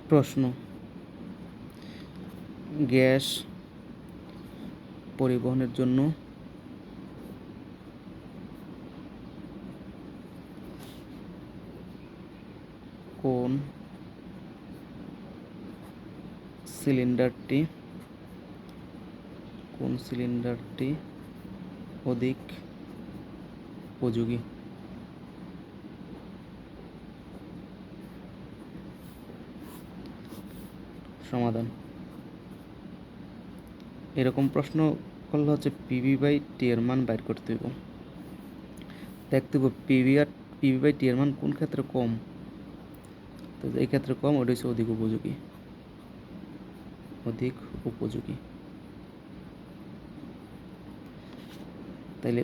প্রশ্ন, গ্যাস পরিবহনের জন্য কোন সিলিন্ডারটি অধিক উপযোগী? সমাধান, এরকম প্রশ্ন করলে হচ্ছে পিভি বাই টি এর মান বাইর করতে হইব। দেখতে হইব পিভি বাই টি এর মান কোন ক্ষেত্রে কম, তো এই ক্ষেত্রে কম, ওটা হচ্ছে অধিক উপযোগী। তাইলে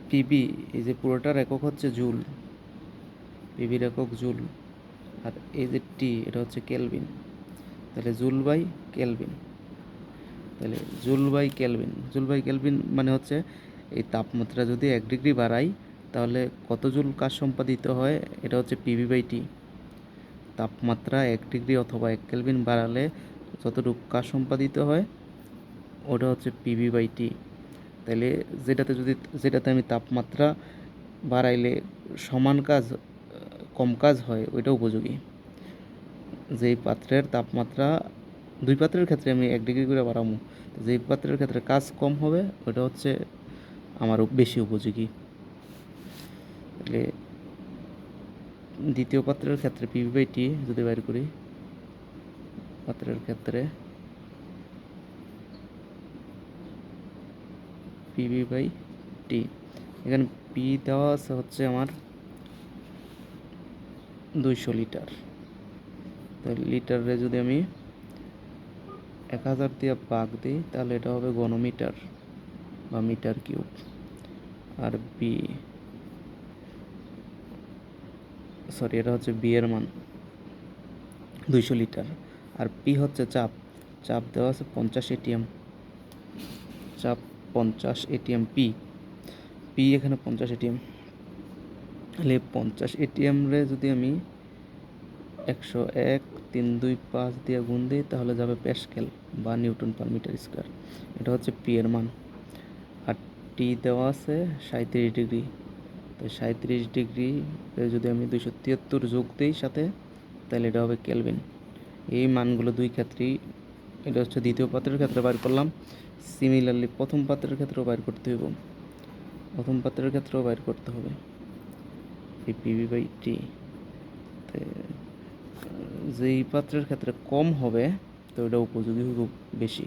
পিভি, এই যে পুরোটার একক হচ্ছে জুল, পিভির একক জুল, আর এই যে টি এটা হচ্ছে কেলভিন। তাহলে joule by kelvin, joule by kelvin মানে হচ্ছে এই তাপমাত্রা যদি 1 ডিগ্রি বাড়াই তাহলে কত জুল কাজ সম্পাদিত হয়, এটা হচ্ছে পিভি বাই টি। তাপমাত্রা 1 ডিগ্রি অথবা 1 কেলভিন বাড়ালে যতটুকু কাজ সম্পাদিত হয় ওটা হচ্ছে পিভি বাই টি। তাহলে যেটাতে আমি তাপমাত্রা বাড়াইলে সমান কাজ কম কাজ হয় ওইটা উপযোগী। যেই পাত্রের তাপমাত্রা, দুই পাত্রের ক্ষেত্রে আমি 1 ডিগ্রি করে বাড়াবো, যেই পাত্রের ক্ষেত্রে কাজ কম হবে ওটা হচ্ছে আমার বেশি উপযোগী। তাহলে দ্বিতীয় পাত্রের ক্ষেত্রে পিভি বাই টি যদি বাইর করি, পাত্রের ক্ষেত্রে পিভি বাই টি, এখানে পি দেওয়া আছে হচ্ছে আমার 200 লিটার। তো লিটারে যদি আমি 1000 দিয়ে ভাগ দিই তাহলে এটা হবে ঘনমিটার বা মিটার কিউব। আর এটা হচ্ছে বি এর মান 200 লিটার। আর পি হচ্ছে চাপ দেওয়া আছে 50 এটিএম, চাপ 50 এটিএম, পি এখানে 50 এটিএম। তাহলে 50 এটিএম রে যদি আমি 101.325 দিয়ে গুণ দিই তাহলে যাবে প্যাসকেল বা নিউটন পার মিটার স্কোয়ার। এটা হচ্ছে পি এর মান। আর টি দেওয়া আছে 37 ডিগ্রি, তো 37 ডিগ্রি যদি আমি 273 যোগ দিই সাথে তাহলে এটা হবে কেলভিন। এই মানগুলো দুই ক্ষেত্রেই, এটা হচ্ছে দ্বিতীয় পাত্রের ক্ষেত্রে বাইর করলাম। সিমিলারলি প্রথম পাত্রের ক্ষেত্রেও বাইর করতে হবে এই পিভি বাই টি। যেই পাত্রের ক্ষেত্রে কম হবে তো এটা উপযোগী হবে বেশি।